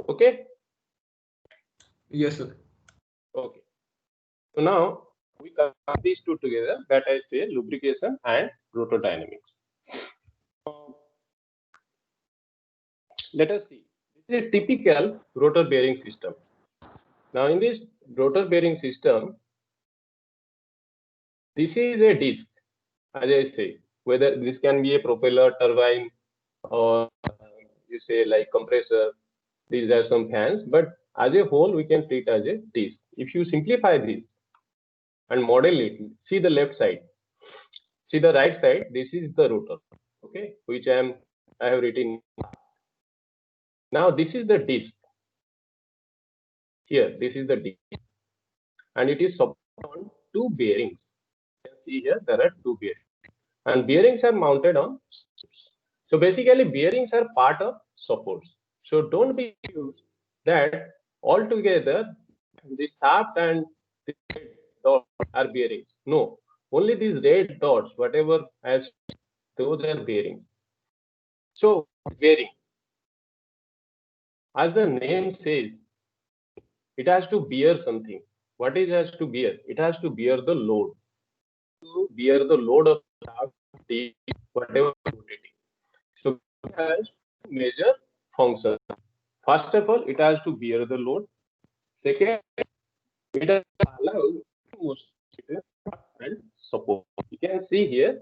Okay. Yes, sir. Okay. So now we combine these two together, that I say lubrication and rotordynamics. Let us see. This is a typical rotor bearing system. Now in this rotor bearing system, this is a disc, as I say, whether this can be a propeller, turbine, or you say like compressor. These are some fans, but as a whole, we can treat as a disc. If you simplify this and model it, see the left side, see the right side. This is the rotor, okay, which I have written. Now this is the disc. Here, this is the disc, and it is supported on two bearings. You can see here there are two bearings, and bearings are mounted on. So basically, bearings are part of supports. So don't be confused that altogether the shaft and the red dots are bearings. No, only these red dots, whatever as those are bearings. So bearing, as the name says, it has to bear something. What it has to bear? It has to bear the load. To bear the load of shaft, the whatever rotating. So it has major functions. First of all, it has to bear the load. Second, it has to allow motion and support. You can see here,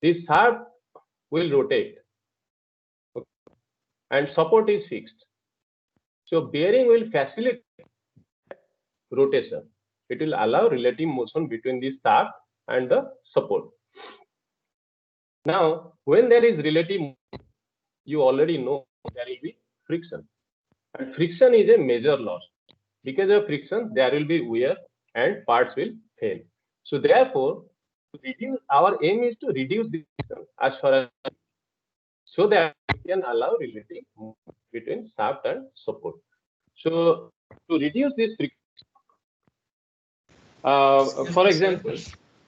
this shaft will rotate, okay, and support is fixed. So bearing will facilitate rotation. It will allow relative motion between the shaft and the support. Now, when there is relative motion, you already know there will be friction. And friction is a major loss. Because of friction, there will be wear and parts will fail. So therefore, to reduce, our aim is to reduce this friction as far as so that we can allow relative movement between shaft and support. So to reduce this friction, Excuse for me, sir. example,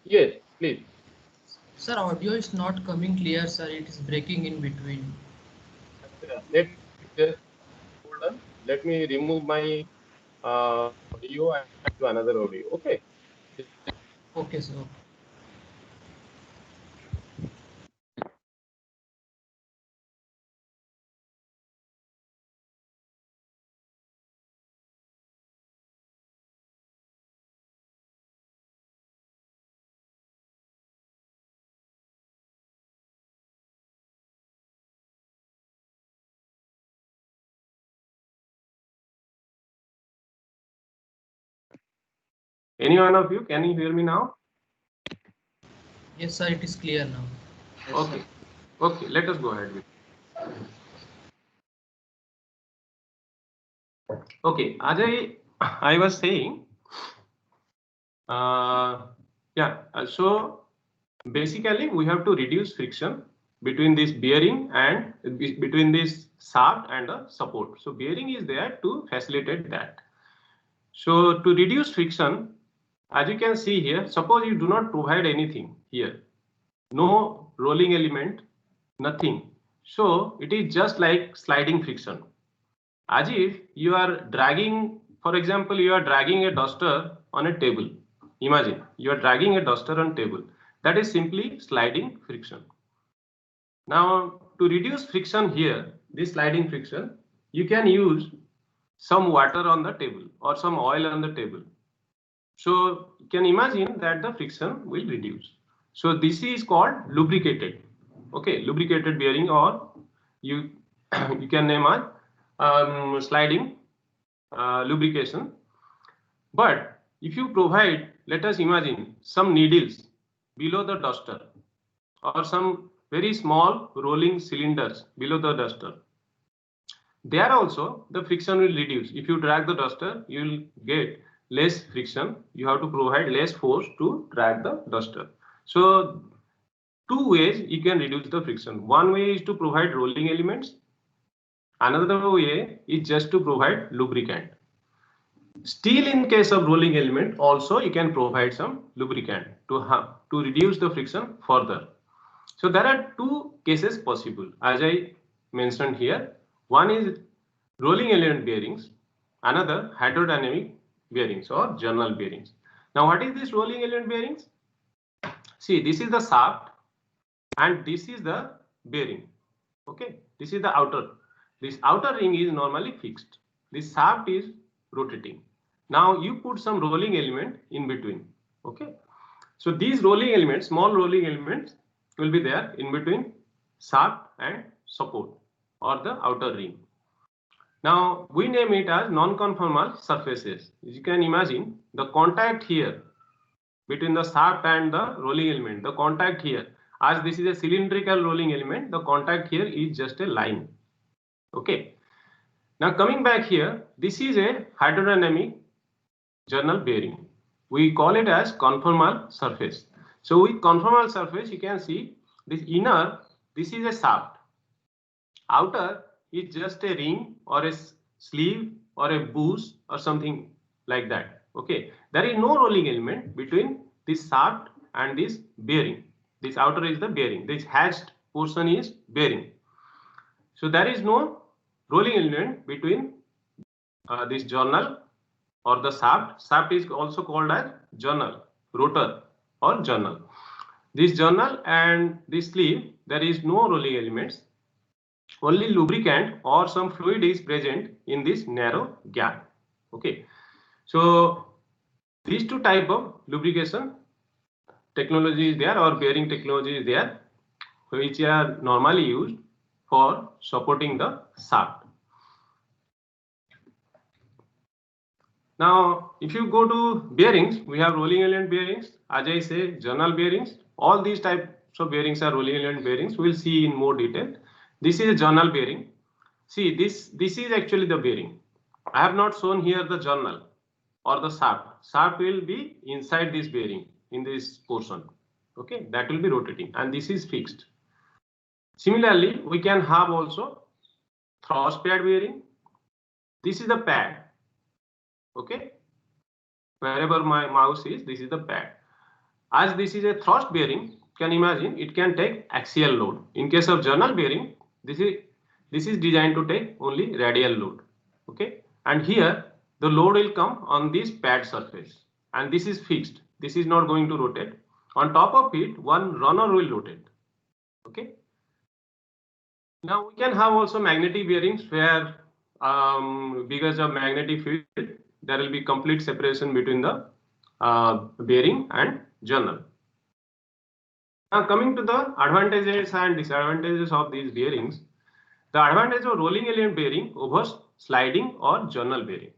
yes, please. Sir, audio is not coming clear, sir. It is breaking in between. Let me just hold on. Let me remove my audio and add to another audio. Okay. Okay, sir. Any one of you, can you hear me now? Yes, sir. It is clear now. Okay. Okay, let us go ahead with. Okay, as I was saying, yeah. So basically, we have to reduce friction between this bearing and between this shaft and the support. So bearing is there to facilitate that. So to reduce friction, as you can see here, suppose you do not provide anything here, no rolling element, nothing. So it is just like sliding friction. As if you are dragging, for example, you are dragging a duster on a table. Imagine you are dragging a duster on table. That is simply sliding friction. Now to reduce friction here, this sliding friction, you can use some water on the table or some oil on the table. So you can imagine that the friction will reduce. So this is called lubricated. Okay, lubricated bearing, or you you can name as sliding lubrication. But if you provide, let us imagine some needles below the duster or some very small rolling cylinders below the duster. There also the friction will reduce. If you drag the duster, you will get less friction. You have to provide less force to drag the duster. So two ways you can reduce the friction. One way is to provide rolling elements. Another way is just to provide lubricant. Still, in case of rolling element, also you can provide some lubricant to reduce the friction further. So there are two cases possible, as I mentioned here. One is rolling element bearings, another hydrodynamic bearings or journal bearings. Now what is this rolling element bearings? See, this is the shaft and this is the bearing. Okay, this is the outer. This outer ring is normally fixed. This shaft is rotating. Now you put some rolling element in between. Okay, so these rolling elements, small rolling elements, will be there in between shaft and support or the outer ring. Now we name it as non-conformal surfaces. As you can imagine, the contact here between the shaft and the rolling element, the contact here, as this is a cylindrical rolling element, the contact here is just a line. Okay. Now coming back here, this is a hydrodynamic journal bearing. We call it as conformal surface. So with conformal surface, you can see this inner, this is a shaft. Outer is just a ring or a sleeve or a bush or something like that. Okay, there is no rolling element between this shaft and this bearing. This outer is the bearing. This hatched portion is bearing. So there is no rolling element between this journal or the shaft. Shaft is also called as journal, rotor or journal. This journal and this sleeve, there is no rolling elements. Only lubricant or some fluid is present in this narrow gap. Okay, so these two type of lubrication technology is there or bearing technology is there, which are normally used for supporting the shaft. Now, if you go to bearings, we have rolling element bearings, as I say, journal bearings. All these types of bearings are rolling element bearings. We'll see in more detail. This is a journal bearing. See, this is actually the bearing. I have not shown here the journal or the shaft. Shaft will be inside this bearing in this portion. Okay, that will be rotating and this is fixed. Similarly, we can have also thrust pad bearing. This is the pad. Okay, wherever my mouse is, this is the pad. As this is a thrust bearing, you can imagine it can take axial load. In case of journal bearing, this is designed to take only radial load. Okay, and here the load will come on this pad surface and this is fixed. This is not going to rotate. On top of it, one runner will rotate. Okay. Now we can have also magnetic bearings where because of magnetic field, there will be complete separation between the bearing and journal. Now coming to the advantages and disadvantages of these bearings. The advantage of rolling element bearing over sliding or journal bearing.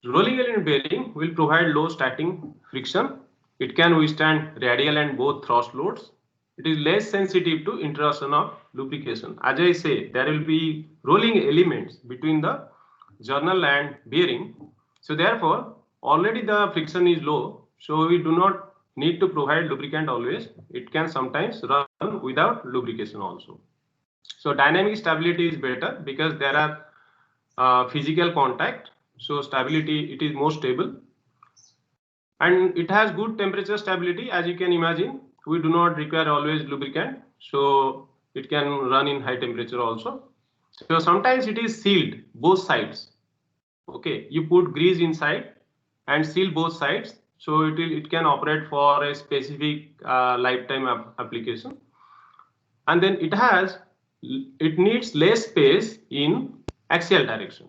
Rolling element bearing will provide low starting friction. It can withstand radial and both thrust loads. It is less sensitive to intrusion of lubrication. As I say, there will be rolling elements between the journal and bearing. So therefore, already the friction is low. So we do not need to provide lubricant always. It can sometimes run without lubrication also. So dynamic stability is better because there are physical contact. So stability, it is more stable. And it has good temperature stability. As you can imagine, we do not require always lubricant. So it can run in high temperature also. So sometimes it is sealed both sides. Okay, you put grease inside and seal both sides. So it can operate for a specific lifetime application. And then it needs less space in axial direction,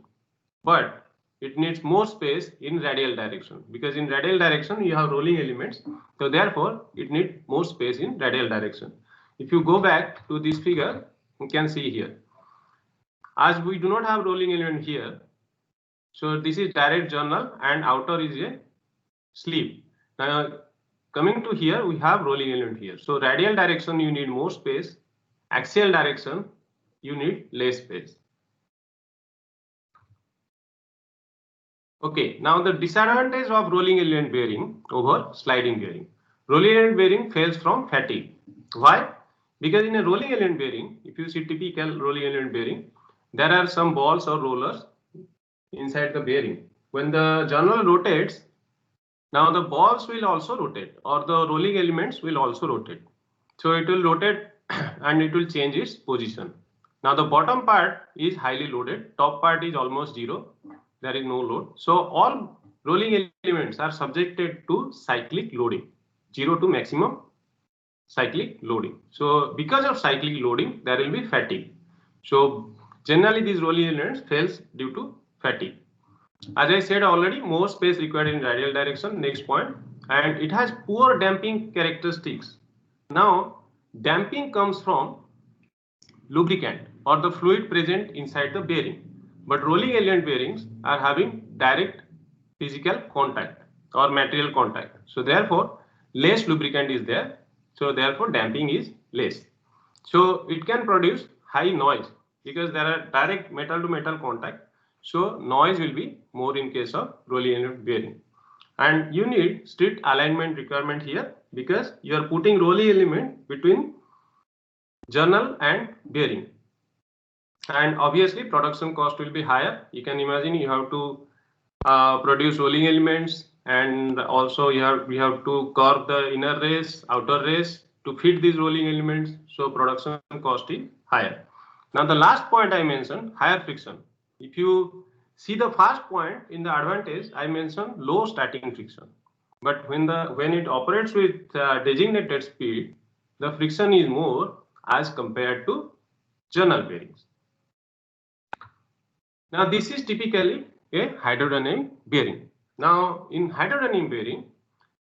but it needs more space in radial direction because in radial direction you have rolling elements. So therefore it needs more space in radial direction. If you go back to this figure, you can see here, as we do not have rolling element here, so this is direct journal and outer is a sleeve. Now coming to here, we have rolling element here. So radial direction you need more space, axial direction you need less space. Okay, now the disadvantage of rolling element bearing over sliding bearing. Rolling element bearing fails from fatigue. Why? Because in a rolling element bearing, if you see typical rolling element bearing, there are some balls or rollers inside the bearing. When the journal rotates, now the balls will also rotate or the rolling elements will also rotate. So it will rotate and it will change its position. Now the bottom part is highly loaded, top part is almost zero, there is no load. So all rolling elements are subjected to cyclic loading, 0 to maximum cyclic loading. So because of cyclic loading, there will be fatigue. So generally these rolling elements fails due to fatigue. As I said already, more space required in radial direction, next point, and it has poor damping characteristics. Now damping comes from lubricant or the fluid present inside the bearing, but rolling element bearings are having direct physical contact or material contact. So therefore less lubricant is there, so therefore damping is less. So it can produce high noise because there are direct metal to metal contact, so noise will be more in case of rolling element bearing. And you need strict alignment requirement here because you are putting rolling element between journal and bearing, and obviously production cost will be higher. You can imagine you have to produce rolling elements, and also we have to curve the inner race, outer race to fit these rolling elements, so production cost is higher. Now the last point I mentioned, higher friction. If you see the first point in the advantage, I mentioned low starting friction, but when it operates with designated speed, the friction is more as compared to journal bearings. Now this is typically a hydrodynamic bearing. Now in hydrodynamic bearing,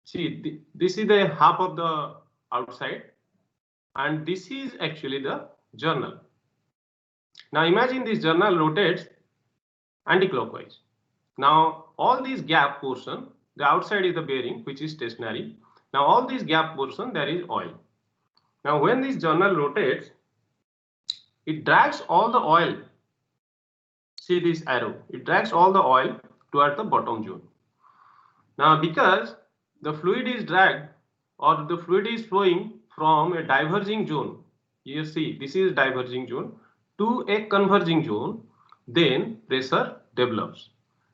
see this is the half of the outside, and this is actually the journal. Now imagine this journal rotates anti-clockwise. Now all these gap portion, the outside is the bearing which is stationary. Now all these gap portion, there is oil. Now when this journal rotates, it drags all the oil. See this arrow, it drags all the oil toward the bottom zone. Now because the fluid is dragged or the fluid is flowing from a diverging zone, you see this is diverging zone to a converging zone, then pressure develops.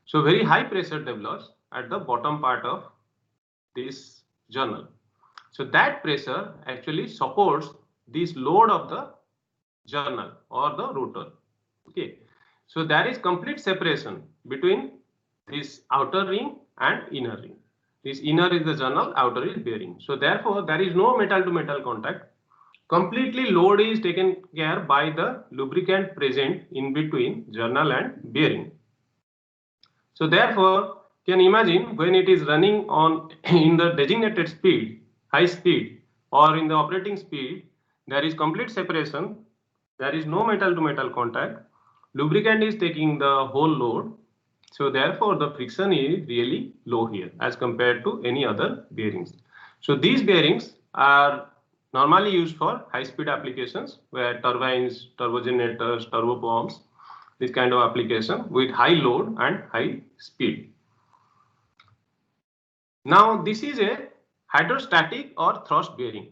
So very high pressure develops at the bottom part of this journal. So that pressure actually supports this load of the journal or the rotor. Okay. So there is complete separation between this outer ring and inner ring. This inner is the journal, outer is bearing. So therefore there is no metal to metal contact. Completely load is taken care by the lubricant present in between journal and bearing. So therefore can imagine when it is running on in the designated speed, high speed, or in the operating speed, there is complete separation. There is no metal to metal contact. Lubricant is taking the whole load, so therefore the friction is really low here as compared to any other bearings. So these bearings are normally used for high speed applications where turbines, turbogenerators, turbopumps, this kind of application with high load and high speed. Now this is a hydrostatic or thrust bearing.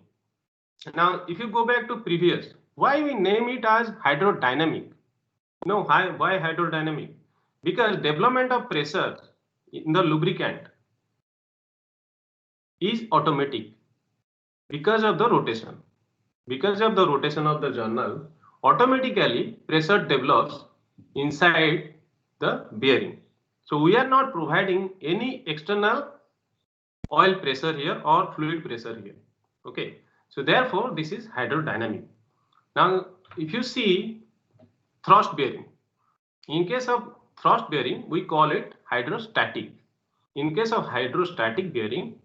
Now if you go back to previous, why we name it as hydrodynamic? No, why hydrodynamic? Because development of pressure in the lubricant is automatic because of the rotation. Because of the rotation of the journal, automatically pressure develops inside the bearing. So we are not providing any external oil pressure here or fluid pressure here. Okay. So therefore this is hydrodynamic. Now if you see thrust bearing, in case of thrust bearing we call it hydrostatic. In case of hydrostatic bearing,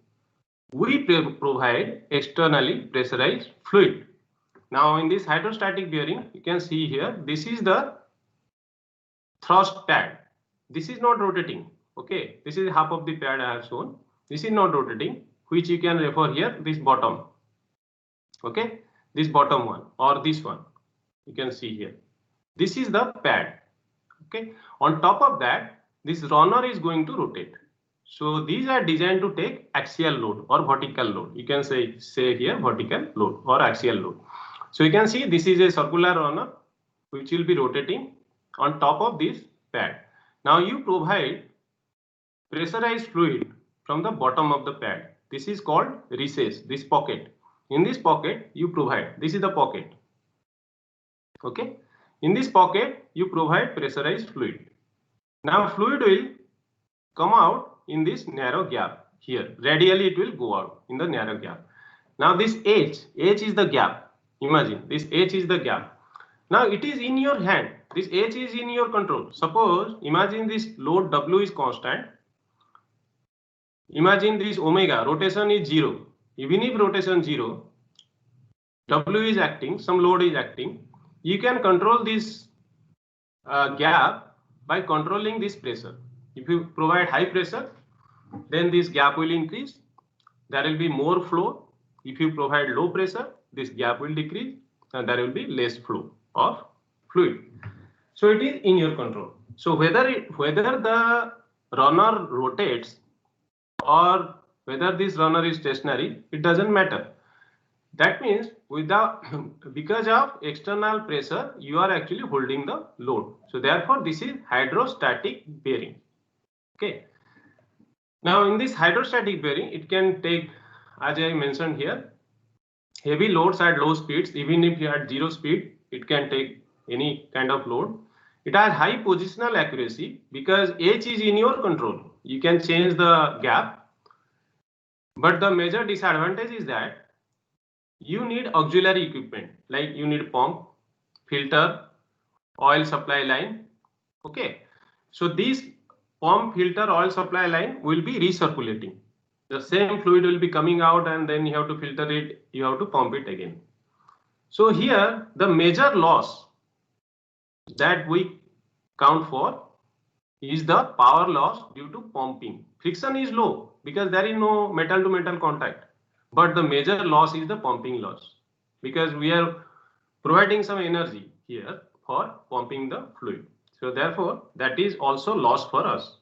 we provide externally pressurized fluid. Now in this hydrostatic bearing, you can see here, this is the thrust pad. This is not rotating. Okay, this is half of the pad I have shown. This is not rotating, which you can refer here, this bottom. Okay, this bottom one or this one, you can see here. This is the pad. Okay, on top of that, this runner is going to rotate. So these are designed to take axial load or vertical load. You can say here vertical load or axial load. So you can see this is a circular runner which will be rotating on top of this pad. Now you provide pressurized fluid from the bottom of the pad. This is called recess, this pocket. In this pocket you provide, this is the pocket. Okay. In this pocket, you provide pressurized fluid. Now fluid will come out in this narrow gap here. Radially it will go out in the narrow gap. Now this H is the gap. Imagine this H is the gap. Now it is in your hand. This H is in your control. Suppose, imagine this load W is constant. Imagine this omega, rotation is 0. Even if rotation 0, W is acting, some load is acting. You can control this gap by controlling this pressure. If you provide high pressure, then this gap will increase. There will be more flow. If you provide low pressure, this gap will decrease and there will be less flow of fluid. So it is in your control. So whether the runner rotates or whether this runner is stationary, it doesn't matter. That means because of external pressure, you are actually holding the load. So therefore, this is hydrostatic bearing. Okay. Now in this hydrostatic bearing, it can take, as I mentioned here, heavy loads at low speeds. Even if you had 0 speed, it can take any kind of load. It has high positional accuracy because H is in your control. You can change the gap. But the major disadvantage is that you need auxiliary equipment, like you need pump, filter, oil supply line. Okay. So this pump, filter, oil supply line will be recirculating. The same fluid will be coming out and then you have to filter it, you have to pump it again. So here the major loss that we count for is the power loss due to pumping. Friction is low because there is no metal to metal contact. But the major loss is the pumping loss because we are providing some energy here for pumping the fluid. So therefore, that is also loss for us.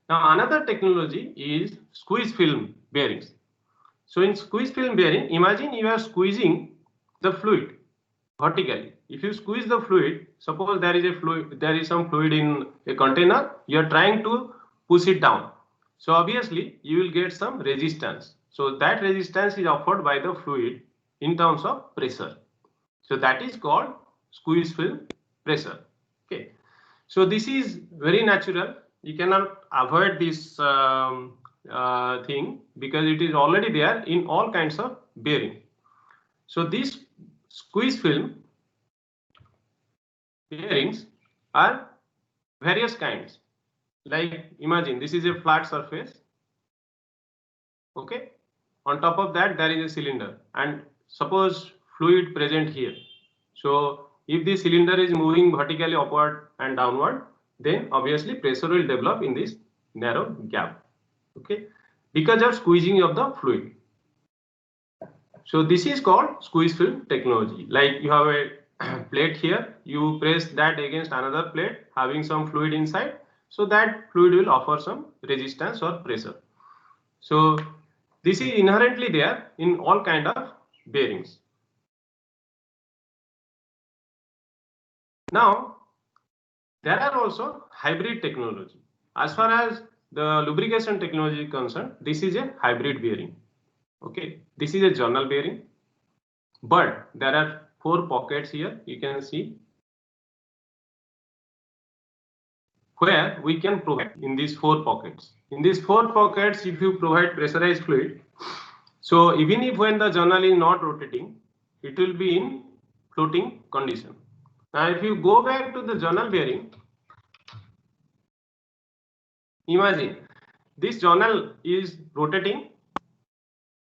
Now another technology is squeeze film bearings. So in squeeze film bearing, imagine you are squeezing the fluid vertically. If you squeeze the fluid, suppose there is some fluid in a container, you are trying to push it down. So obviously you will get some resistance. So that resistance is offered by the fluid in terms of pressure. So that is called squeeze film pressure. Okay. So this is very natural. You cannot avoid this thing because it is already there in all kinds of bearing. So these squeeze film bearings are various kinds. Like imagine this is a flat surface. Okay. On top of that there is a cylinder and suppose fluid present here. So if the cylinder is moving vertically upward and downward, then obviously pressure will develop in this narrow gap. Okay. Because of squeezing of the fluid. So this is called squeeze film technology. Like you have a plate here, you press that against another plate having some fluid inside. So that fluid will offer some resistance or pressure. So this is inherently there in all kind of bearings. Now there are also hybrid technology. As far as the lubrication technology is concerned, this is a hybrid bearing. Okay, this is a journal bearing, but there are 4 pockets here. You can see where we can provide in these 4 pockets. In these 4 pockets, if you provide pressurized fluid, so even if when the journal is not rotating, it will be in floating condition. Now, if you go back to the journal bearing, imagine this journal is rotating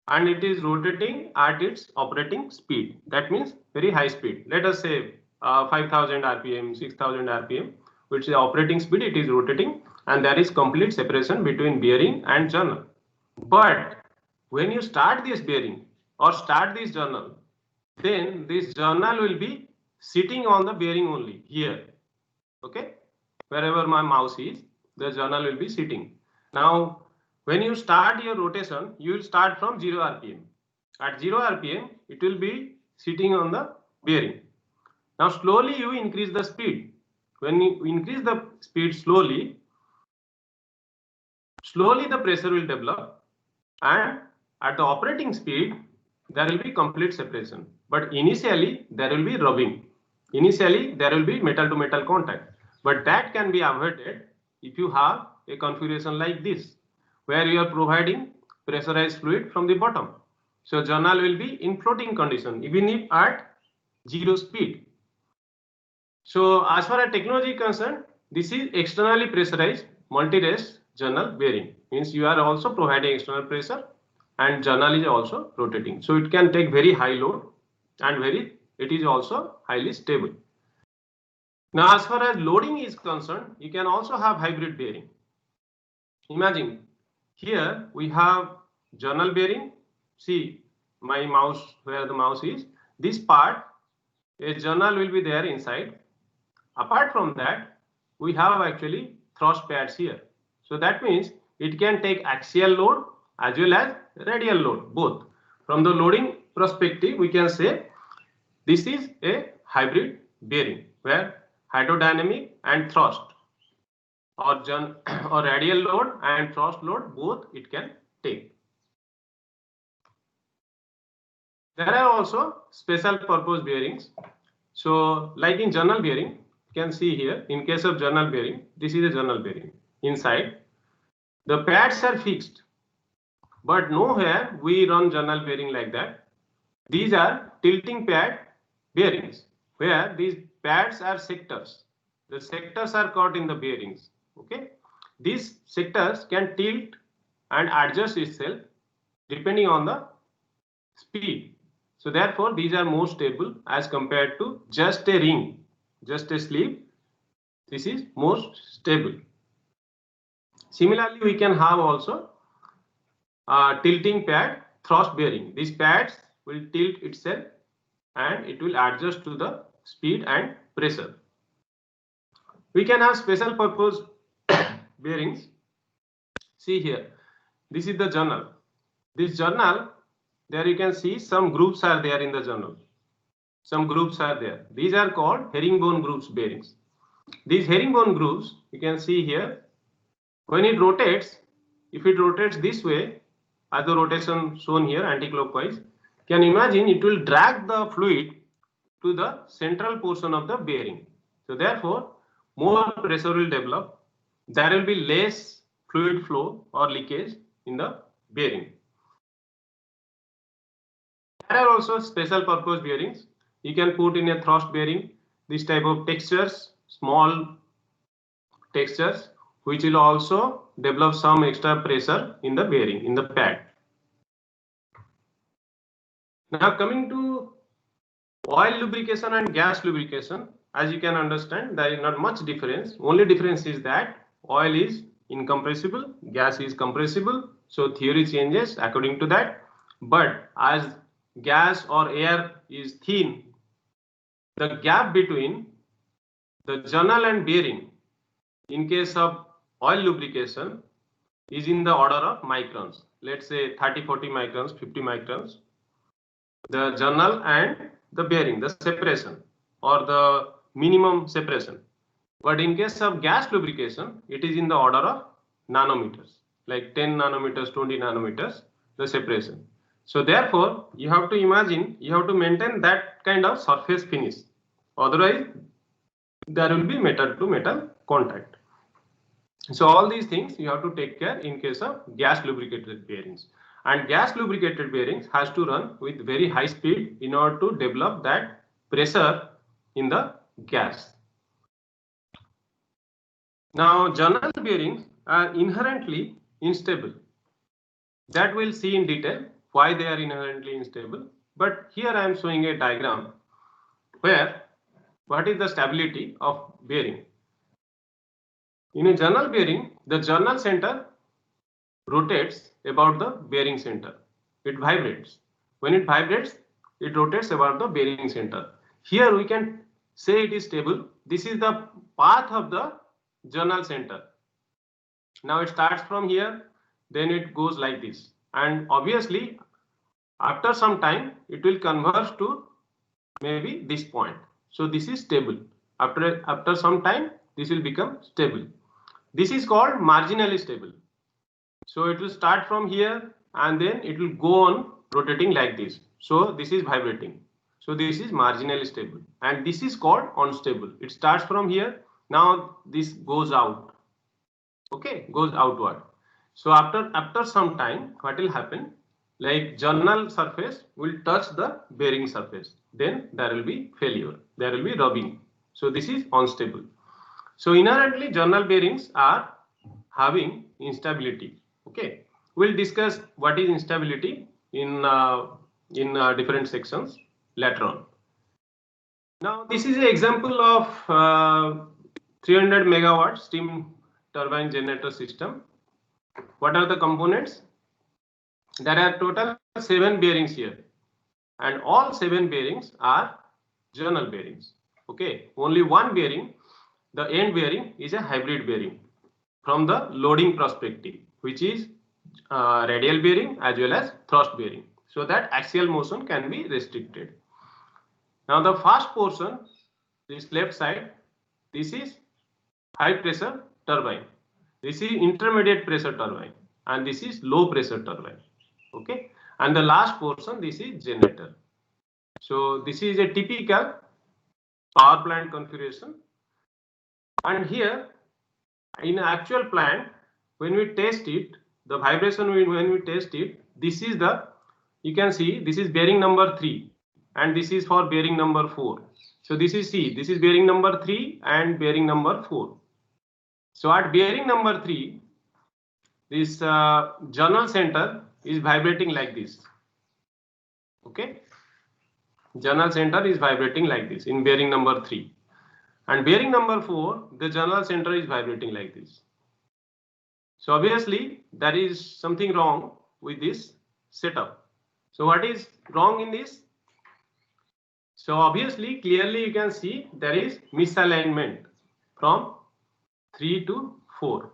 and it is rotating at its operating speed. That means very high speed. Let us say 5000 RPM, 6000 RPM, which is the operating speed, it is rotating and there is complete separation between bearing and journal. But when you start this bearing or start this journal, then this journal will be sitting on the bearing only here. Okay, wherever my mouse is, the journal will be sitting. Now, when you start your rotation, you will start from 0 RPM. At 0 RPM, it will be sitting on the bearing. Now, slowly you increase the speed. When you increase the speed slowly the pressure will develop, and at the operating speed, there will be complete separation. But initially, there will be rubbing. Initially, there will be metal to metal contact, but that can be avoided if you have a configuration like this, where you are providing pressurized fluid from the bottom. So journal will be in floating condition, even if at 0 speed. So as far as technology is concerned, this is externally pressurized multi-rest journal bearing. Means you are also providing external pressure and journal is also rotating. So it can take very high load and it is also highly stable. Now as far as loading is concerned, you can also have hybrid bearing. Imagine here we have journal bearing. See my mouse, where the mouse is. This part, a journal will be there inside. Apart from that, we have actually thrust pads here. So that means it can take axial load as well as radial load, both. From the loading perspective, we can say this is a hybrid bearing where hydrodynamic and thrust or radial load and thrust load, both it can take. There are also special purpose bearings. So like in journal bearing, you can see here, in case of journal bearing, this is a journal bearing. Inside, the pads are fixed, but nowhere we run journal bearing like that. These are tilting pad bearings, where these pads are sectors. The sectors are caught in the bearings. Okay, these sectors can tilt and adjust itself depending on the speed. So therefore, these are more stable as compared to just a ring, just a sleeve. This is most stable. Similarly, we can have also tilting pad thrust bearing. These pads will tilt itself and it will adjust to the speed and pressure. We can have special purpose bearings. See here, this is the journal. This journal, there you can see some grooves are there in the journal. Some grooves are there. These are called herringbone grooves bearings. These herringbone grooves, you can see here, when it rotates, if it rotates this way, as the rotation shown here anti-clockwise, can imagine it will drag the fluid to the central portion of the bearing. So therefore, more pressure will develop. There will be less fluid flow or leakage in the bearing. There are also special purpose bearings. You can put in a thrust bearing this type of textures, small textures, which will also develop some extra pressure in the bearing, in the pad. Now coming to oil lubrication and gas lubrication, as you can understand, there is not much difference. Only difference is that oil is incompressible, gas is compressible. So theory changes according to that. But as gas or air is thin, the gap between the journal and bearing in case of oil lubrication is in the order of microns. Let's say 30-40 microns, 50 microns. The journal and the bearing, the separation or the minimum separation. But in case of gas lubrication, it is in the order of nanometers, like 10 nanometers, 20 nanometers, the separation. So therefore, you have to imagine, you have to maintain that kind of surface finish. Otherwise, there will be metal to metal contact. So all these things you have to take care in case of gas lubricated bearings. And gas lubricated bearings has to run with very high speed in order to develop that pressure in the gas. Now journal bearings are inherently unstable. That we'll see in detail why they are inherently unstable. But here I am showing a diagram where what is the stability of bearing. In a journal bearing, the journal center rotates about the bearing center. It vibrates. When it vibrates, it rotates about the bearing center. Here we can say it is stable. This is the path of the journal center. Now it starts from here, then it goes like this. And obviously, after some time, it will converge to maybe this point. So this is stable. After some time, this will become stable. This is called marginally stable. So it will start from here and then it will go on rotating like this. So this is vibrating. So this is marginally stable, and this is called unstable. It starts from here. Now this goes out. Okay, goes outward. So after some time, what will happen? Like journal surface will touch the bearing surface. Then there will be failure. There will be rubbing. So this is unstable. So inherently, journal bearings are having instability. Okay, we'll discuss what is instability in different sections later on. Now this is an example of 300 megawatt steam turbine generator system. What are the components? There are total 7 bearings here, and all 7 bearings are journal bearings. Okay, only one bearing, the end bearing, is a hybrid bearing from the loading perspective, which is radial bearing as well as thrust bearing, so that axial motion can be restricted. Now the first portion, this left side, this is high pressure turbine, this is intermediate pressure turbine, and this is low pressure turbine. Okay, and the last portion, this is generator. So this is a typical power plant configuration, and here in actual plant, when we test it, the vibration when we test it, this is the, you can see this is bearing number 3 and this is for bearing number 4. So this is C, this is bearing number 3 and bearing number 4. So at bearing number 3, this journal center is vibrating like this. Okay, journal center is vibrating like this in bearing number 3, and bearing number 4, the journal center is vibrating like this. So obviously there is something wrong with this setup. So what is wrong in this? So obviously clearly you can see there is misalignment from 3 to 4.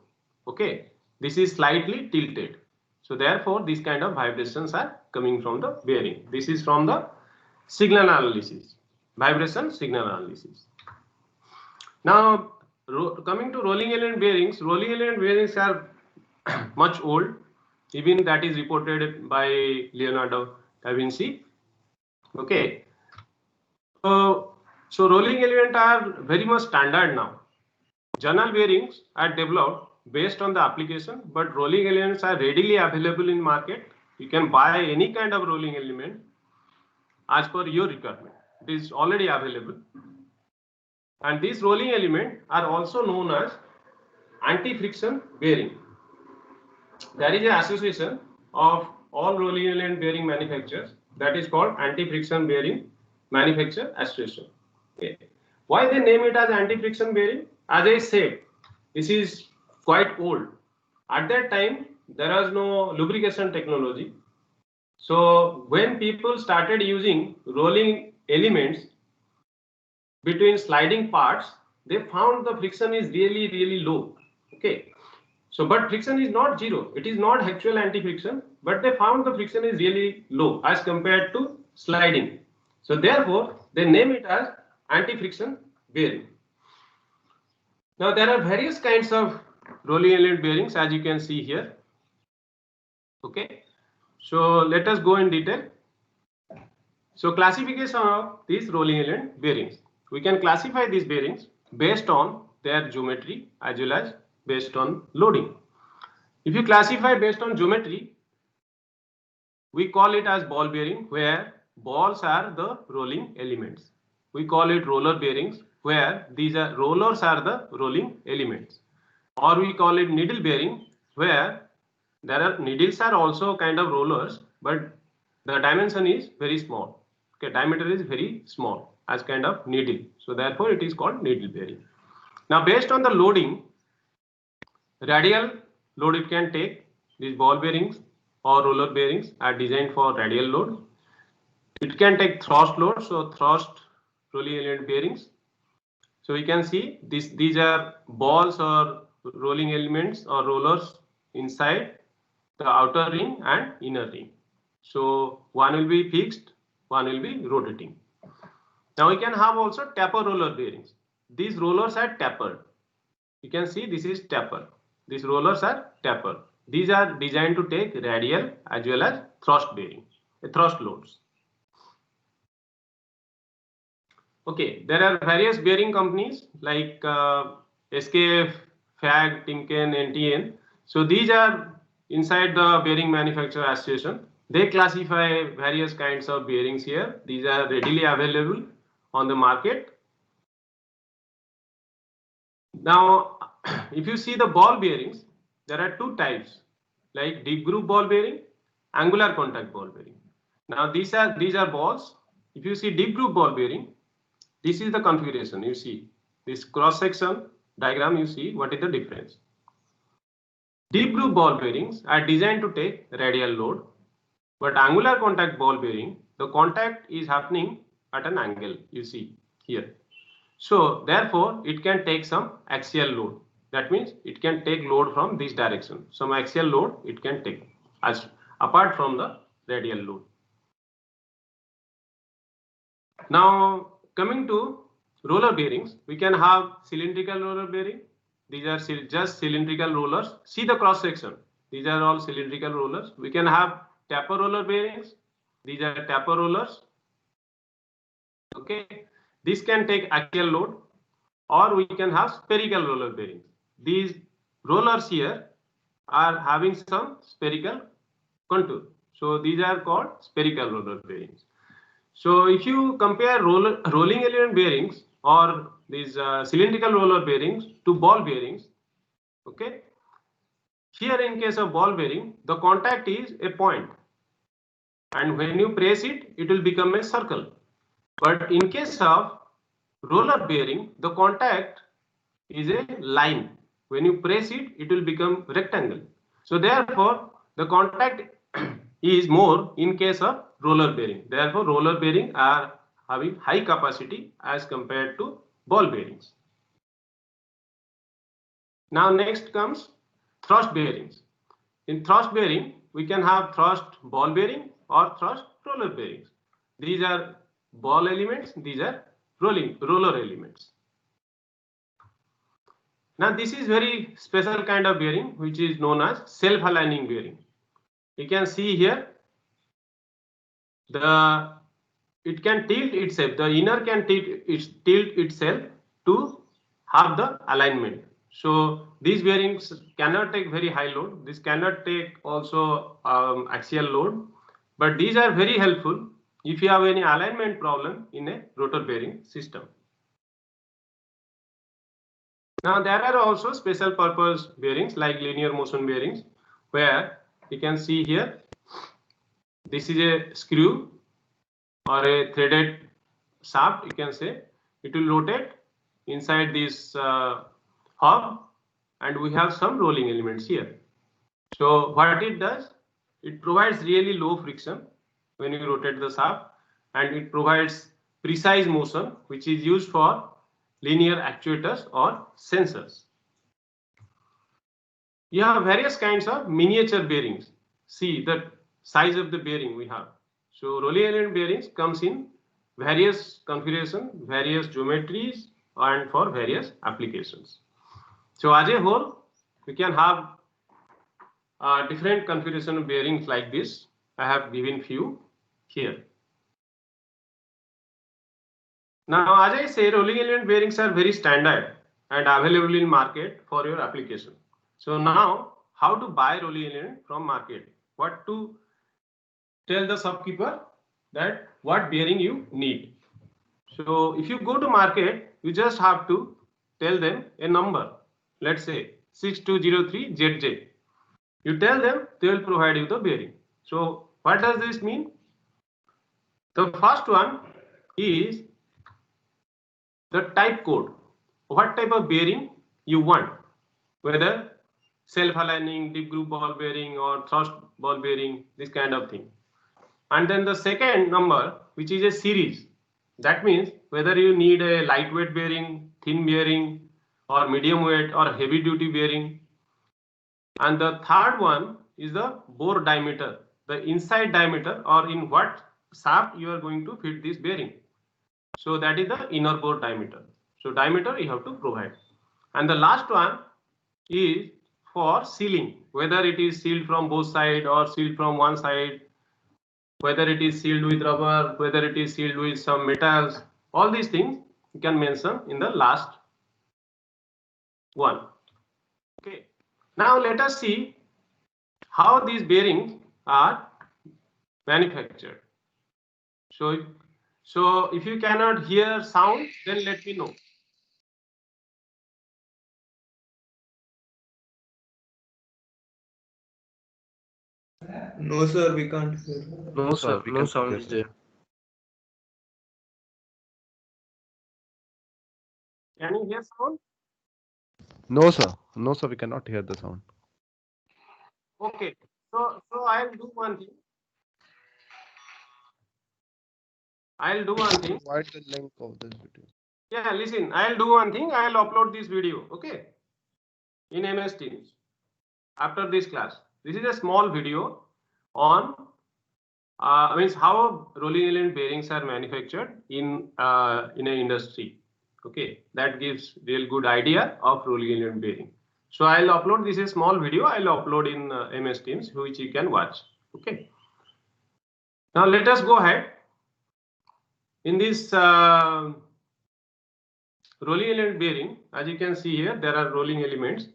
Okay, this is slightly tilted. So therefore these kind of vibrations are coming from the bearing. This is from the signal analysis, vibration signal analysis. Now coming to rolling element bearings are much old, even that is reported by Leonardo da Vinci. Okay, so rolling element are very much standard now. Journal bearings are developed based on the application, but rolling elements are readily available in market. You can buy any kind of rolling element as per your requirement. It is already available, and these rolling elements are also known as anti-friction bearing. There is an association of all rolling element bearing manufacturers, that is called anti-friction bearing manufacturer association. Okay. Why they name it as anti-friction bearing? As I said, this is quite old. At that time, there was no lubrication technology. So when people started using rolling elements between sliding parts, they found the friction is really low. Okay. So, but friction is not zero. It is not actual anti-friction, but they found the friction is really low as compared to sliding. So therefore, they name it as anti-friction bearing. Now there are various kinds of rolling element bearings, as you can see here. Okay. So let us go in detail. So classification of these rolling element bearings. We can classify these bearings based on their geometry as well as based on loading. If you classify based on geometry, we call it as ball bearing, where balls are the rolling elements. We call it roller bearings, where these are rollers are the rolling elements. Or we call it needle bearing, where there are needles are also kind of rollers, but the dimension is very small. Okay, diameter is very small as kind of needle. So therefore it is called needle bearing. Now based on the loading, radial load it can take. These ball bearings or roller bearings are designed for radial load. It can take thrust load, so thrust rolling element bearings. So we can see these are balls or rolling elements or rollers inside the outer ring and inner ring. So one will be fixed, one will be rotating. Now we can have also taper roller bearings. These rollers are tapered. You can see this is taper. These rollers are tapered. These are designed to take radial as well as thrust bearing, thrust loads. Okay, there are various bearing companies like SKF, FAG, Timken, NTN. So these are inside the Bearing Manufacturer Association. They classify various kinds of bearings here. These are readily available on the market. Now, if you see the ball bearings, there are two types, like deep groove ball bearing, angular contact ball bearing. Now these are balls. If you see deep groove ball bearing, this is the configuration. You see this cross section diagram. You see what is the difference. Deep groove ball bearings are designed to take radial load, but angular contact ball bearing, the contact is happening at an angle. You see here. So therefore, it can take some axial load. That means it can take load from this direction. Some axial load it can take as apart from the radial load. Now coming to roller bearings, we can have cylindrical roller bearing. These are just cylindrical rollers. See the cross section. These are all cylindrical rollers. We can have taper roller bearings. These are taper rollers. Okay, this can take axial load, or we can have spherical roller bearings. These rollers here are having some spherical contour. So these are called spherical roller bearings. So if you compare rolling element bearings or these cylindrical roller bearings to ball bearings, okay, here in case of ball bearing, the contact is a point, and when you press it, it will become a circle. But in case of roller bearing, the contact is a line. When you press it, it will become rectangle. So therefore, the contact is more in case of roller bearing. Therefore, roller bearing are having high capacity as compared to ball bearings. Now next comes thrust bearings. In thrust bearing, we can have thrust ball bearing or thrust roller bearings. These are ball elements, these are roller elements. Now this is very special kind of bearing which is known as self-aligning bearing. You can see here it can tilt itself, the inner can tilt itself to have the alignment. So these bearings cannot take very high load. This cannot take also axial load, but these are very helpful if you have any alignment problem in a rotor bearing system. Now there are also special purpose bearings like linear motion bearings, where you can see here this is a screw or a threaded shaft. You can say it will rotate inside this hub, and we have some rolling elements here. So what it does, it provides really low friction when you rotate the shaft, and it provides precise motion which is used for linear actuators or sensors. You have various kinds of miniature bearings. See the size of the bearing we have. So rolling element bearings comes in various configuration, various geometries, and for various applications. So as a whole, we can have different configuration of bearings like this. I have given few here. Now, as I say, rolling element bearings are very standard and available in market for your application. So now, how to buy rolling element from market? What to tell the shopkeeper that what bearing you need. So if you go to market, you just have to tell them a number. Let's say 6203 ZJ. You tell them, they will provide you the bearing. So what does this mean? The first one is the type code. What type of bearing you want, whether self-aligning, deep groove ball bearing or thrust ball bearing, this kind of thing. And then the second number, which is a series. That means whether you need a lightweight bearing, thin bearing, or medium weight or heavy duty bearing. And the third one is the bore diameter, the inside diameter, or in what shaft you are going to fit this bearing. So that is the inner bore diameter. So diameter you have to provide. And the last one is for sealing, whether it is sealed from both sides or sealed from one side, whether it is sealed with rubber, whether it is sealed with some metals, All these things you can mention in the last one. Okay. Now let us see how these bearings are manufactured. So if you cannot hear sound, then let me know. No, sir, we can't hear. No, sir, no sound is there. Can you hear sound? No, sir. No, sir. We cannot hear the sound. Okay. So I'll do one thing. Provide the link of this video. Yeah, listen. I'll do one thing. I'll upload this video. Okay. In MS Teams. After this class. This is a small video on means how rolling element bearings are manufactured in an industry. Okay, that gives real good idea of rolling element bearing. So I'll upload this is a small video. I'll upload in MS Teams, which you can watch. Okay. Now let us go ahead. In this rolling element bearing, as you can see here, there are rolling elements.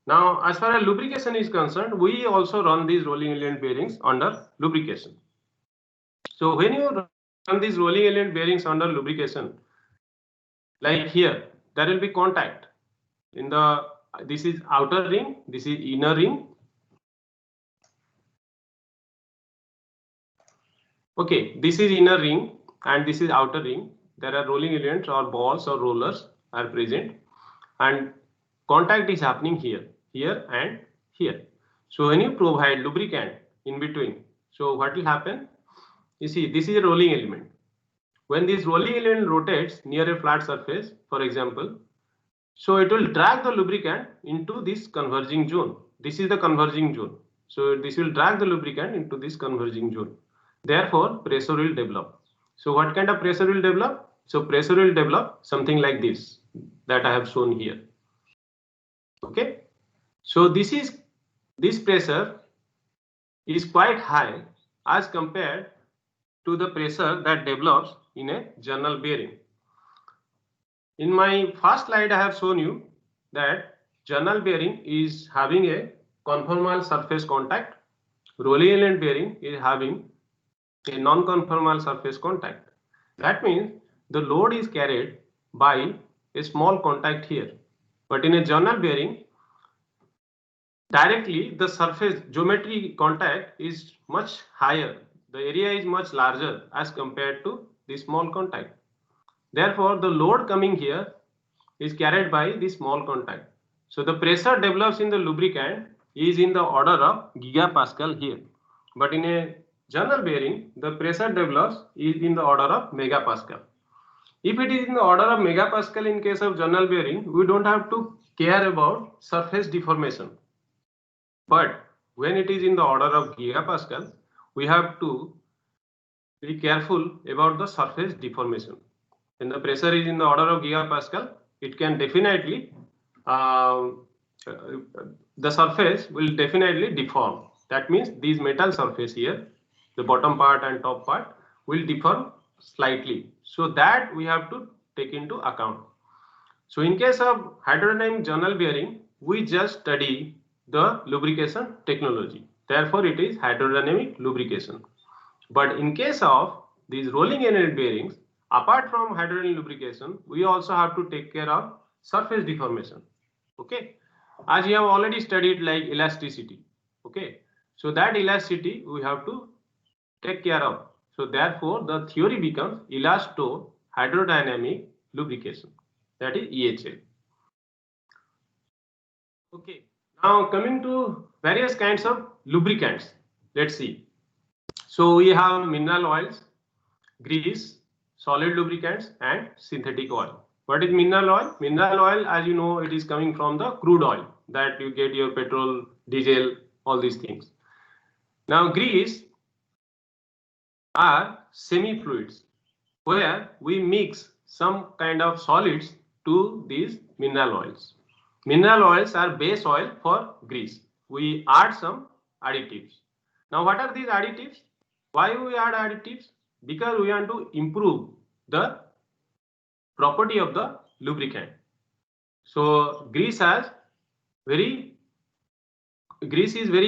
Now, as far as lubrication is concerned, we also run these rolling element bearings under lubrication. So when you run these rolling element bearings under lubrication, like here, there will be contact in the, this is outer ring, this is inner ring. Okay, this is inner ring and this is outer ring. There are rolling elements or balls or rollers are present and contact is happening here, here and here. So when you provide lubricant in between, so what will happen? You see, this is a rolling element. When this rolling element rotates near a flat surface, for example, so it will drag the lubricant into this converging zone. This is the converging zone. So this will drag the lubricant into this converging zone. Therefore, pressure will develop. So what kind of pressure will develop? So pressure will develop something like this that I have shown here. Okay. So this pressure is quite high as compared to the pressure that develops in a journal bearing. In my first slide, I have shown you that journal bearing is having a conformal surface contact. Rolling element bearing is having a non-conformal surface contact. That means the load is carried by a small contact here. But in a journal bearing, directly the surface geometry contact is much higher. The area is much larger as compared to the small contact. Therefore, the load coming here is carried by the small contact. So the pressure develops in the lubricant is in the order of gigapascal here. But in a journal bearing, the pressure develops is in the order of megapascal. If it is in the order of megapascal in case of journal bearing, we don't have to care about surface deformation. But when it is in the order of gigapascal, we have to be careful about the surface deformation. When the pressure is in the order of gigapascal, it can definitely, the surface will definitely deform. That means these metal surface here, the bottom part and top part will deform slightly. So that we have to take into account. So in case of hydrodynamic journal bearing, we just study the lubrication technology. Therefore, it is hydrodynamic lubrication. But in case of these rolling element bearings, apart from hydrodynamic lubrication, we also have to take care of surface deformation. Okay, as you have already studied like elasticity. Okay, so that elasticity we have to take care of. So therefore, the theory becomes elasto hydrodynamic lubrication. That is EHL. Okay, now coming to various kinds of lubricants. Let's see. So we have mineral oils, grease, solid lubricants, and synthetic oil. What is mineral oil? Mineral oil, as you know, it is coming from the crude oil that you get your petrol, diesel, all these things. Now grease are semi-fluids where we mix some kind of solids to these mineral oils. Mineral oils are base oil for grease. We add some additives. Now what are these additives? Why we add additives? Because we want to improve the property of the lubricant. So grease is very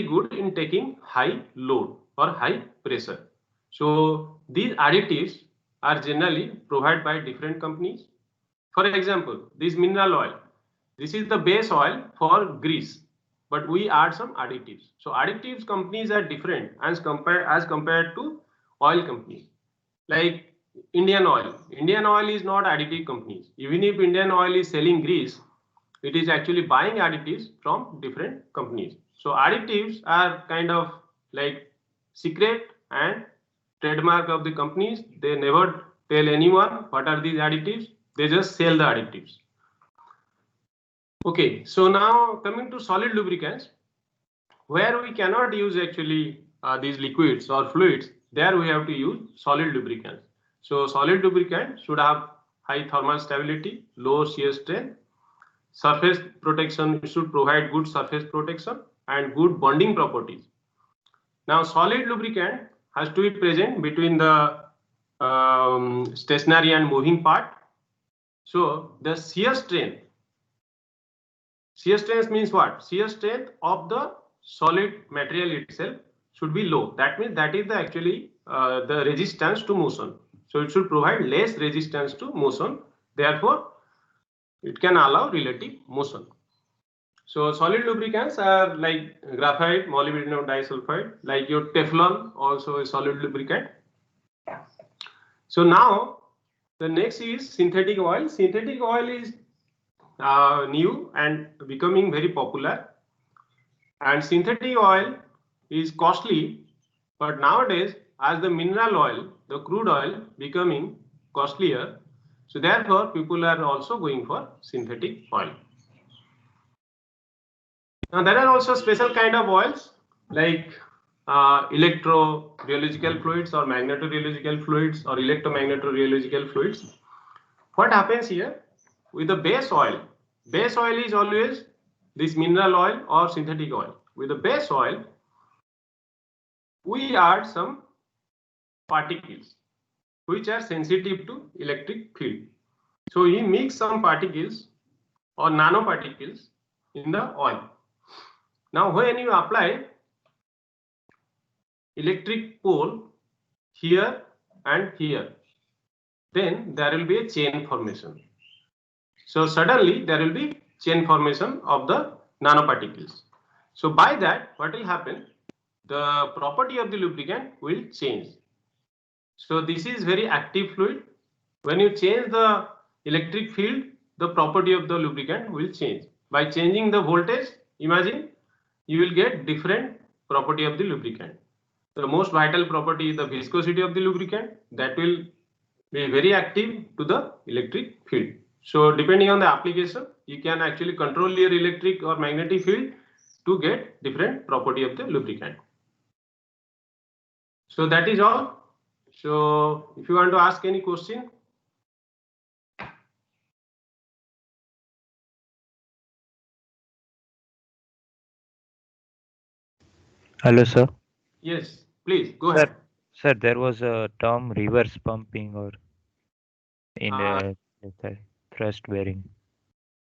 good in taking high load or high pressure. So these additives are generally provided by different companies. For example, this mineral oil, this is the base oil for grease, but we add some additives. So additives companies are different as compared to oil companies. Like Indian Oil. Indian Oil is not additive companies. Even if Indian Oil is selling grease, it is actually buying additives from different companies. So additives are kind of like secret and trademark of the companies. They never tell anyone what are these additives. They just sell the additives. Okay, so now coming to solid lubricants, where we cannot use actually these liquids or fluids, there we have to use solid lubricants. So solid lubricant should have high thermal stability, low shear strength, surface protection, should provide good surface protection and good bonding properties. Now solid lubricant has to be present between the stationary and moving part. So the shear strength means what? Shear strength of the solid material itself should be low. That means that is actually the resistance to motion. So it should provide less resistance to motion. Therefore, it can allow relative motion. So solid lubricants are like graphite, molybdenum disulfide, like your Teflon, also a solid lubricant. So now the next is synthetic oil. Synthetic oil is new and becoming very popular. And synthetic oil is costly, but nowadays, as the mineral oil, the crude oil becoming costlier, so therefore people are also going for synthetic oil. Now there are also special kind of oils like electro-rheological fluids or magneto-rheological fluids or electromagneto-rheological fluids. What happens here with the base oil? Base oil is always this mineral oil or synthetic oil. With the base oil, we add some particles which are sensitive to electric field. So we mix some particles or nanoparticles in the oil. Now when you apply electric pole here and here, then there will be a chain formation. So suddenly there will be chain formation of the nanoparticles. So by that, what will happen? The property of the lubricant will change. So this is very active fluid. When you change the electric field, the property of the lubricant will change. By changing the voltage, imagine you will get different property of the lubricant. The most vital property is the viscosity of the lubricant, that will be very active to the electric field. So depending on the application, you can actually control your electric or magnetic field to get different property of the lubricant. So that is all. So if you want to ask any question. Hello, sir. Yes, please go ahead. Sir, there was a term reverse pumping or in the thrust bearing.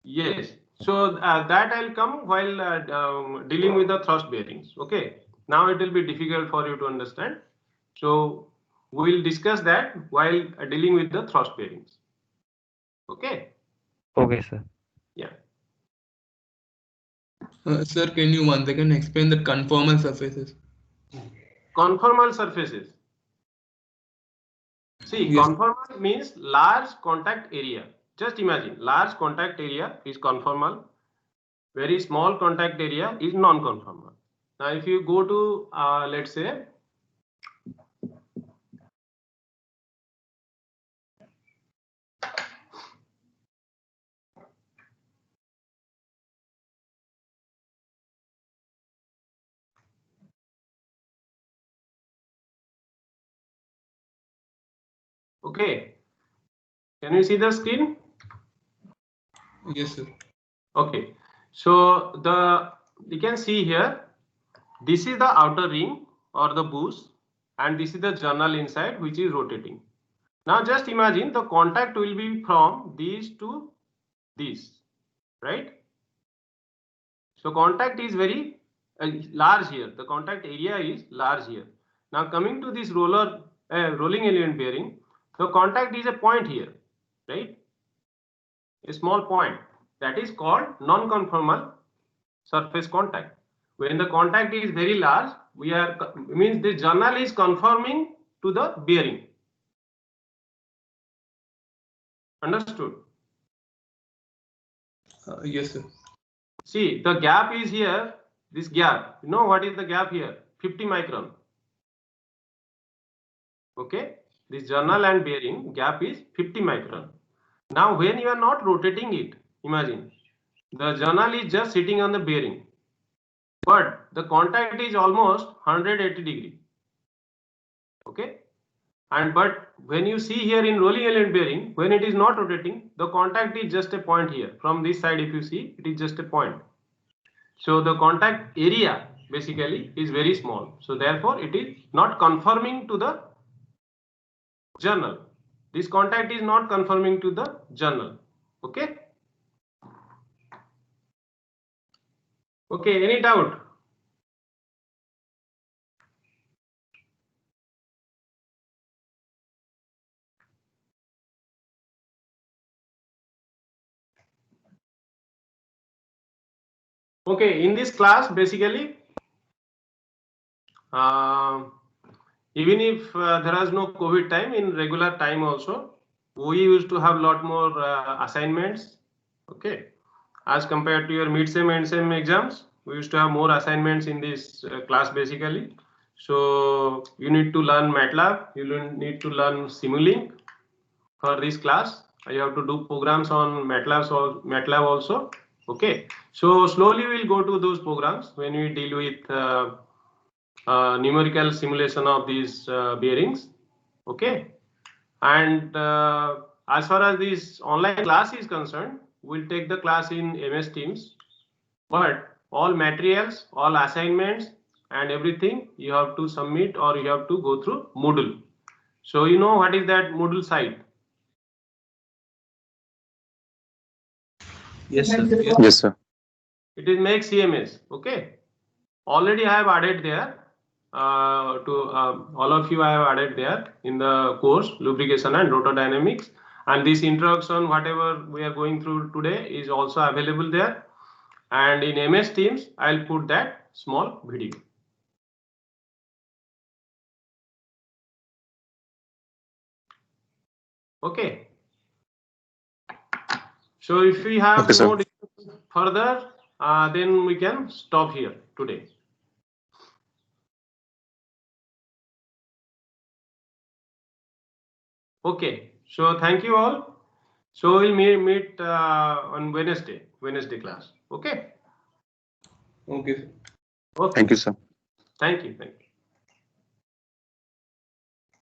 Yes, so that I'll come while dealing with the thrust bearings. Okay, now it will be difficult for you to understand. So we'll discuss that while dealing with the thrust bearings. Okay. Okay, sir. Yeah. Sir, can you once again explain the conformal surfaces? Conformal surfaces. See, Yes. conformal means large contact area. Just imagine, large contact area is conformal. Very small contact area is non-conformal. Now, if you go to, let's say, okay, can you see the screen? Yes, sir. Okay, so you can see here, this is the outer ring or the bush, and this is the journal inside which is rotating. Now just imagine the contact will be from these to these, right? So contact is very large here. The contact area is large here. Now coming to this rolling element bearing, the contact is a point here, right? A small point that is called non-conformal surface contact. When the contact is very large, means the journal is conforming to the bearing. Understood? Yes, sir. See, the gap is here, this gap. You know what is the gap here? 50 micron. Okay, this journal and bearing gap is 50 micron. Now, when you are not rotating it, imagine the journal is just sitting on the bearing, but the contact is almost 180 degree. Okay, and but when you see here in rolling element bearing, when it is not rotating, the contact is just a point here. From this side, if you see, it is just a point. So the contact area basically is very small. So therefore, it is not conforming to the journal. This contact is not conforming to the journal. Okay. Okay. Any doubt? Okay. In this class, basically, even if there is no COVID time, in regular time also, we used to have a lot more assignments. Okay. As compared to your mid-sem and sem exams, we used to have more assignments in this class basically. So you need to learn MATLAB, you need to learn Simulink for this class. You have to do programs on MATLAB also. Okay. So slowly we'll go to those programs when we deal with numerical simulation of these bearings. Okay. And as far as this online class is concerned, we'll take the class in MS Teams, but all materials, all assignments and everything you have to submit or you have to go through Moodle. So you know what is that Moodle site? Yes, sir. Yes, sir. It is Make CMS. Okay. Already I have added there all of you I have added there in the course lubrication and rotor dynamics, and this introduction whatever we are going through today is also available there, and in MS Teams I'll put that small video. Okay. So if we have Okay, sir. no discussion further, then we can stop here today. Okay, so thank you all. So we'll meet on Wednesday class. Okay. Okay, sir. Okay. Thank you, sir. Thank you.